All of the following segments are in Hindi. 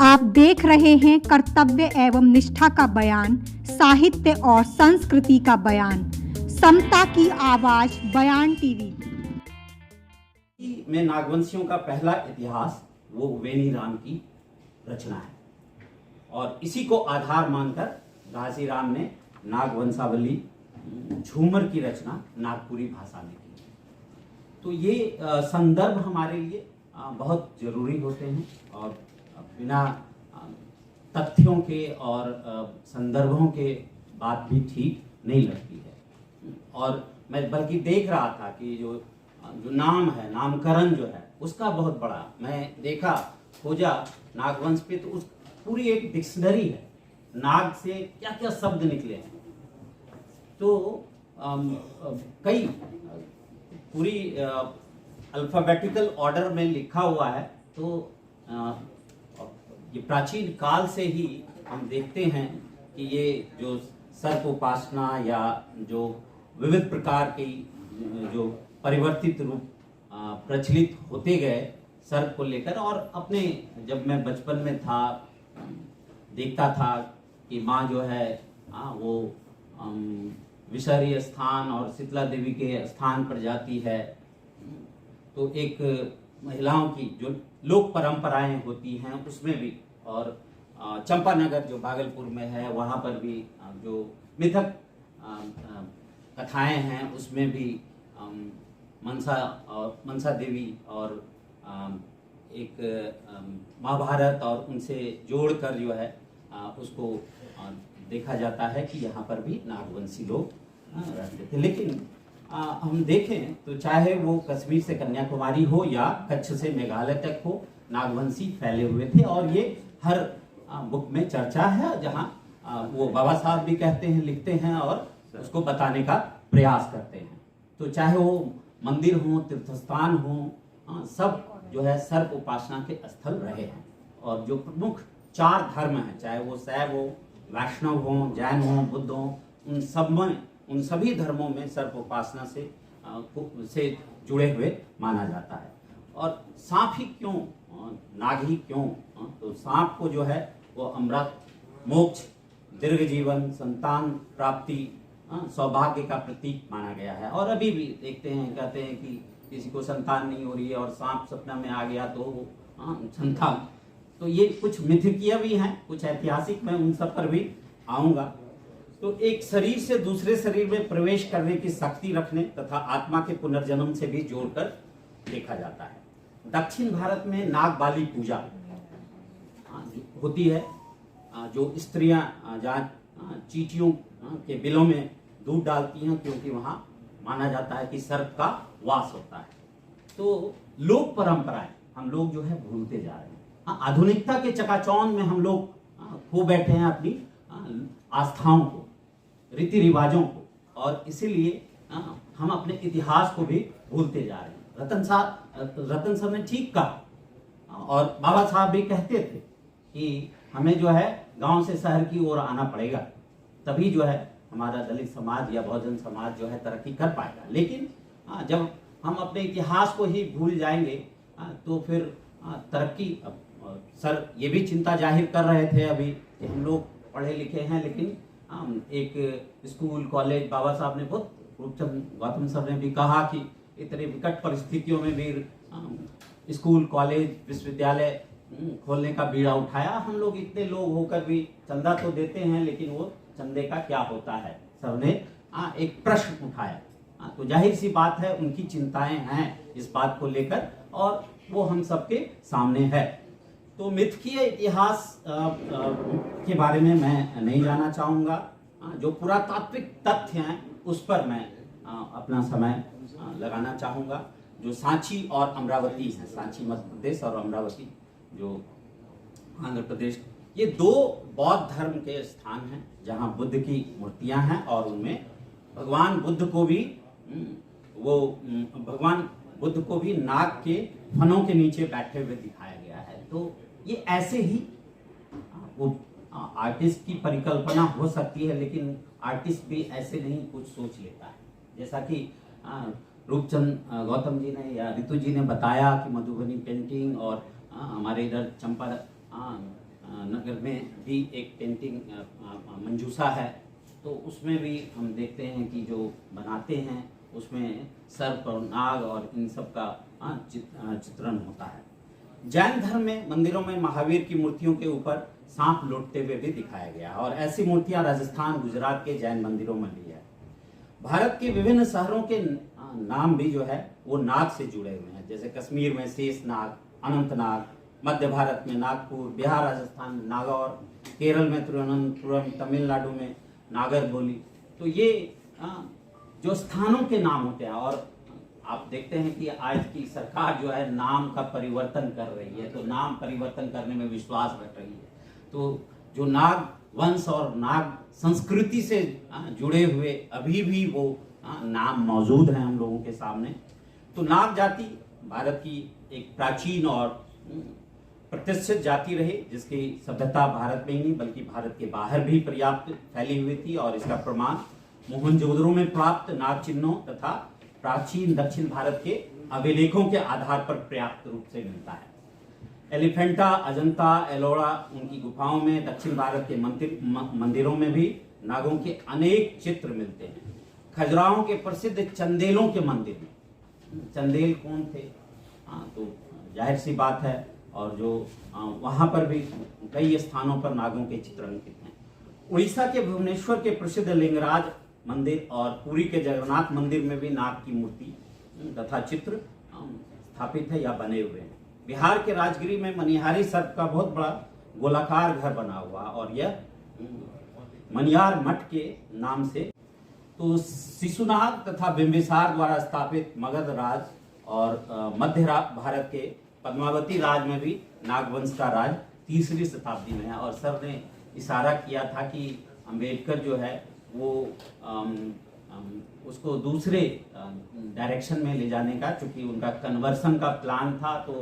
आप देख रहे हैं कर्तव्य एवं निष्ठा का बयान, साहित्य और संस्कृति का बयान, समता की आवाज बयान टीवी में नागवंशियों का पहला इतिहास वो वेनी राम की रचना है और इसी को आधार मानकर घासीराम ने नागवंशावली झूमर की रचना नागपुरी भाषा में की। तो ये संदर्भ हमारे लिए बहुत जरूरी होते हैं और बिना तथ्यों के और संदर्भों के बात भी ठीक नहीं लगती है। और मैं बल्कि देख रहा था कि जो नाम है, नामकरण जो है उसका बहुत बड़ा मैं देखा, खोजा नागवंश पे, तो उस पूरी एक डिक्शनरी है, नाग से क्या क्या शब्द निकले हैं। तो कई पूरी अल्फाबेटिकल ऑर्डर में लिखा हुआ है। तो ये प्राचीन काल से ही हम देखते हैं कि ये जो सर्प उपासना या जो विविध प्रकार की जो परिवर्तित रूप प्रचलित होते गए सर्प को लेकर, और अपने जब मैं बचपन में था देखता था कि माँ जो है वो विषहरी स्थान और शीतला देवी के स्थान पर जाती है, तो एक महिलाओं की जो लोक परंपराएं होती हैं उसमें भी, और चंपानगर जो भागलपुर में है वहाँ पर भी जो मिथक कथाएं हैं उसमें भी मनसा देवी और एक महाभारत और उनसे जोड़कर जो है उसको देखा जाता है कि यहाँ पर भी नागवंशी लोग रहते थे। लेकिन हम देखें तो चाहे वो कश्मीर से कन्याकुमारी हो या कच्छ से मेघालय तक हो, नागवंशी फैले हुए थे। और ये हर बुक में चर्चा है, जहाँ वो बाबा साहब भी कहते हैं, लिखते हैं और उसको बताने का प्रयास करते हैं। तो चाहे वो मंदिर हो, तीर्थस्थान हो, सब जो है सर्प उपासना के स्थल रहे हैं। और जो प्रमुख 4 धर्म हैं, चाहे वो शैव हो, वैष्णव हो, जैन हो, बुद्ध हो, उन सभी धर्मों में सर्प उपासना से जुड़े हुए माना जाता है। और सांप ही क्यों, नाग ही क्यों? तो सांप को जो है वो अमृत, मोक्ष, दीर्घ जीवन, संतान प्राप्ति, सौभाग्य का प्रतीक माना गया है। और अभी भी देखते हैं, कहते हैं कि किसी को संतान नहीं हो रही है और सांप सपना में आ गया तो संतान। तो ये कुछ मिथकीय भी हैं, कुछ ऐतिहासिक, मैं उन सब पर भी आऊंगा। तो एक शरीर से दूसरे शरीर में प्रवेश करने की शक्ति रखने तथा आत्मा के पुनर्जन्म से भी जोड़कर देखा जाता है। दक्षिण भारत में नागबाली पूजा होती है, जो स्त्रियां जहाँ चींटियों के बिलों में दूध डालती हैं, क्योंकि वहाँ माना जाता है कि सर्प का वास होता है। तो लोक परंपराएं हम लोग जो है भूलते जा रहे हैं। आधुनिकता के चकाचौंध में हम लोग खो बैठे हैं अपनी आस्थाओं को, रीति रिवाजों को, और इसीलिए हम अपने इतिहास को भी भूलते जा रहे हैं। रतन सर ने ठीक कहा, और बाबा साहब भी कहते थे कि हमें जो है गांव से शहर की ओर आना पड़ेगा, तभी जो है हमारा दलित समाज या बहुजन समाज जो है तरक्की कर पाएगा। लेकिन जब हम अपने इतिहास को ही भूल जाएंगे तो फिर तरक्की। सर ये भी चिंता जाहिर कर रहे थे अभी कि हम लोग पढ़े लिखे हैं, लेकिन एक स्कूल कॉलेज, बाबा साहब ने बहुत, रूपचंद गौतम सर ने भी कहा कि इतने विकट परिस्थितियों में भी स्कूल कॉलेज विश्वविद्यालय खोलने का बीड़ा उठाया। हम लोग इतने लोग होकर भी चंदा तो देते हैं, लेकिन वो चंदे का क्या होता है, सर ने एक प्रश्न उठाया। तो जाहिर सी बात है उनकी चिंताएं हैं इस बात को लेकर, और वो हम सबके सामने है। तो मिथकीय इतिहास के बारे में मैं नहीं जाना चाहूँगा। जो पुरातात्विक तथ्य हैं उस पर मैं अपना समय लगाना चाहूँगा। जो सांची और अमरावती है, सांची मध्य प्रदेश और अमरावती जो आंध्र प्रदेश, ये 2 बौद्ध धर्म के स्थान हैं जहाँ बुद्ध की मूर्तियाँ हैं, और उनमें भगवान बुद्ध को भी नाग के फनों के नीचे बैठे हुए दिखाया गया है। तो ये ऐसे ही वो आर्टिस्ट की परिकल्पना हो सकती है, लेकिन आर्टिस्ट भी ऐसे नहीं कुछ सोच लेता है। जैसा कि रूपचंद गौतम जी ने या रितु जी ने बताया कि मधुबनी पेंटिंग और हमारे इधर नगर में भी एक पेंटिंग मंजूषा है, तो उसमें भी हम देखते हैं कि जो बनाते हैं उसमें सर्प और नाग और इन सब का चित्रण होता है। जैन धर्म में मंदिरों में महावीर की मूर्तियों के ऊपर सांप लौटते हुए भी दिखाया गया और ऐसी मूर्तियां राजस्थान, गुजरात के जैन मंदिरों में भी है। भारत के विभिन्न शहरों के नाम भी जो है वो नाग से जुड़े हुए हैं, जैसे कश्मीर में शेषनाग, अनंतनाग, मध्य भारत में नागपुर, बिहार राजस्थान में नागौर, केरल में तिरुवनंतपुरम, तमिलनाडु में नागरबोली। तो ये जो स्थानों के नाम होते हैं, और आप देखते हैं कि आज की सरकार जो है नाम का परिवर्तन कर रही है, तो नाम परिवर्तन करने में विश्वास रख रही है। तो जो नाग वंश और नाग संस्कृति से जुड़े हुए अभी भी वो नाम मौजूद हैं हम लोगों के सामने। तो नाग जाति भारत की एक प्राचीन और प्रतिष्ठित जाति रही, जिसकी सभ्यता भारत में ही नहीं बल्कि भारत के बाहर भी पर्याप्त फैली हुई थी, और इसका प्रमाण मोहनजोदड़ो में प्राप्त नाग चिन्हों तथा प्राचीन दक्षिण भारत के अभिलेखों के आधार पर पर्याप्त रूप से मिलता है। एलिफेंटा, अजंता, एलोरा, उनकी गुफाओं में, दक्षिण भारत के मंदिरों में भी नागों के अनेक चित्र मिलते हैं। खजुराहों के प्रसिद्ध चंदेलों के मंदिर में, चंदेल कौन थे? तो जाहिर सी बात है, और जो वहां पर भी कई स्थानों पर नागों के चित्र अंकित हैं। उड़ीसा के भुवनेश्वर के प्रसिद्ध लिंगराज मंदिर और पुरी के जगन्नाथ मंदिर में भी नाग की मूर्ति तथा चित्र स्थापित है या बने हुए हैं। बिहार के राजगिरी में मनिहारी सर्प का बहुत बड़ा गोलाकार घर बना हुआ, और यह मनियार मठ के नाम से। तो शिशुनाग तथा बिंबिसार द्वारा स्थापित मगध राज और मध्य भारत के पद्मावती राज में भी नागवंश का राज 3री शताब्दी में है। और सर ने इशारा किया था कि अंबेडकर जो है वो उसको दूसरे डायरेक्शन में ले जाने का, चूंकि उनका कन्वर्सन का प्लान था, तो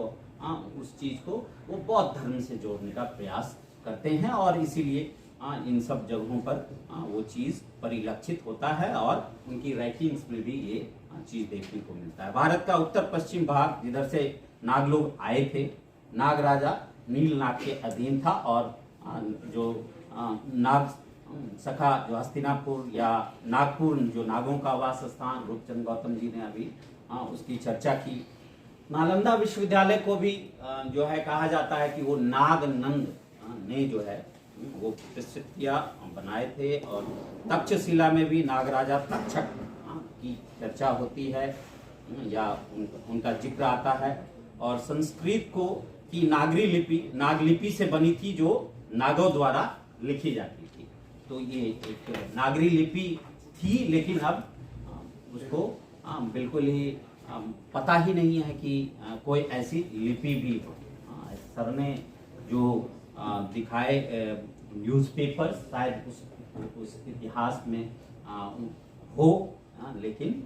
उस चीज को वो बौद्ध धर्म से जोड़ने का प्रयास करते हैं, और इसीलिए इन सब जगहों पर वो चीज परिलक्षित होता है, और उनकी राइटिंग्स में भी ये चीज देखने को मिलता है। भारत का उत्तर पश्चिम भाग, जिधर से नाग लोग आए थे, नाग राजा नील नाग के अधीन था, और जो नाग सखा जो हस्तिनापुर या नागपुर जो नागों का वास स्थान, रूपचंद गौतम जी ने अभी उसकी चर्चा की। नालंदा विश्वविद्यालय को भी जो है कहा जाता है कि वो नागनंद ने जो है वो प्रतिष्ठित किया, बनाए थे। और तक्षशिला में भी नागराजा तक्षक की चर्चा होती है या उनका जिक्र आता है। और संस्कृत को की नागरी लिपि नागलिपि से बनी थी, जो नागों द्वारा लिखी जाती थी। तो ये एक नागरी लिपि थी, लेकिन अब उसको बिल्कुल ही पता ही नहीं है कि कोई ऐसी लिपि भी हो। सर ने जो दिखाए न्यूज़पेपर शायद उस इतिहास में हो, लेकिन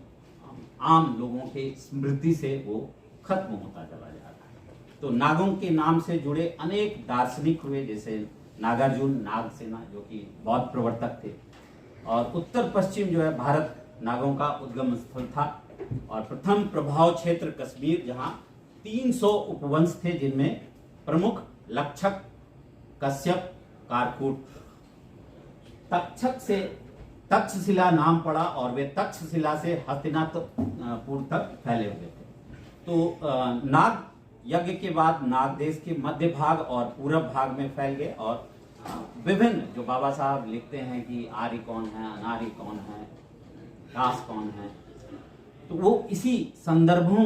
आम लोगों के स्मृति से वो खत्म होता चला जा रहा है। तो नागों के नाम से जुड़े अनेक दार्शनिक हुए, जैसे नागार्जुन नागसेना जो कि बौद्ध प्रवर्तक थे। और उत्तर पश्चिम जो है भारत नागों का उद्गम स्थल था, और प्रथम प्रभाव क्षेत्र कश्मीर, जहां 300 उपवंश थे, जिनमें प्रमुख लक्षक, कश्यप, कारकूट। तक्षक से तक्षशिला नाम पड़ा, और वे तक्षशिला से हस्तिनापुर तक फैले हुए थे। तो नाग यज्ञ के बाद नाग देश के मध्य भाग और पूरब भाग में फैल गए, और विभिन्न जो बाबा साहब लिखते हैं कि आर्य कौन है, अनार्य कौन है, दास कौन है, तो वो इसी संदर्भों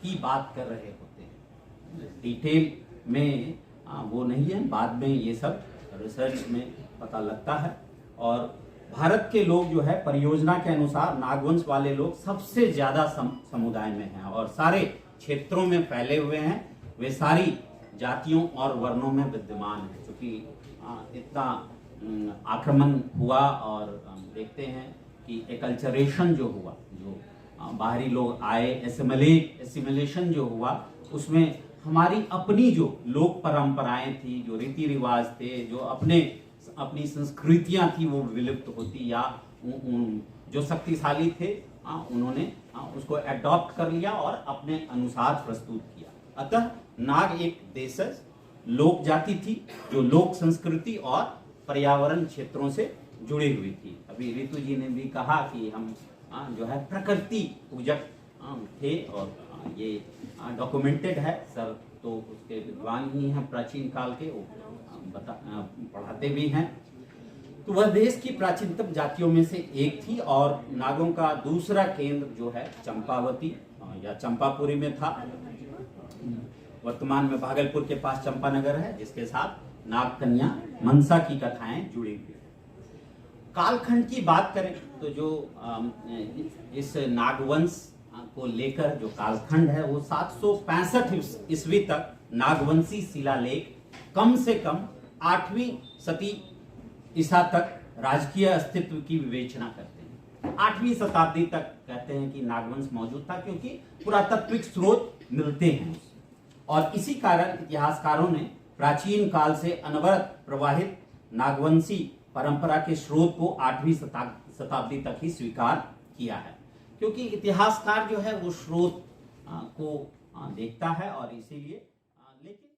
की बात कर रहे होते हैं। डिटेल में वो नहीं है, बाद में ये सब रिसर्च में पता लगता है। और भारत के लोग जो है परियोजना के अनुसार नागवंश वाले लोग सबसे ज्यादा समुदाय में हैं, और सारे क्षेत्रों में फैले हुए हैं। वे सारी जातियों और वर्णों में विद्यमान हैं। क्योंकि इतना आक्रमण हुआ, और देखते हैं कि एकल्चरेशन जो हुआ, जो बाहरी लोग आए, एसिमिलेशन जो हुआ, उसमें हमारी अपनी जो लोक परंपराएं थी, जो रीति रिवाज थे, जो अपनी संस्कृतियां थी, वो विलुप्त होती, या जो शक्तिशाली थे उन्होंने उसको एडॉप्ट कर लिया और अपने अनुसार प्रस्तुत किया। अतः नाग एक देशज लोक जाति थी जो लोक संस्कृति और पर्यावरण क्षेत्रों से जुड़ी हुई थी। अभी ऋतु जी ने भी कहा कि हम जो है प्रकृति पूजक थे और ये डॉक्यूमेंटेड है सर, तो उसके विद्वान ही हैं प्राचीन काल के, वो पढ़ाते भी हैं। तो वह देश की प्राचीनतम जातियों में से एक थी और नागों का दूसरा केंद्र जो है चंपावती या चंपापुरी में था। वर्तमान में भागलपुर के पास चंपानगर है, जिसके साथ नागकन्या मनसा की कथाएं जुड़ी हुई। कालखंड की बात करें तो जो इस नागवंश को लेकर जो कालखंड है वो 765 ईस्वी तक नागवंशी शिलालेख कम से कम 8वीं शती ईसा तक राजकीय अस्तित्व की विवेचना करते हैं। 8वीं शताब्दी तक कहते हैं कि नागवंश मौजूद था, क्योंकि पुरातात्विक स्रोत मिलते हैं और इसी कारण इतिहासकारों ने प्राचीन काल से अनवरत प्रवाहित नागवंशी परंपरा के स्रोत को 8वीं शताब्दी तक ही स्वीकार किया है, क्योंकि इतिहासकार जो है वो स्रोत को देखता है और इसीलिए लेकिन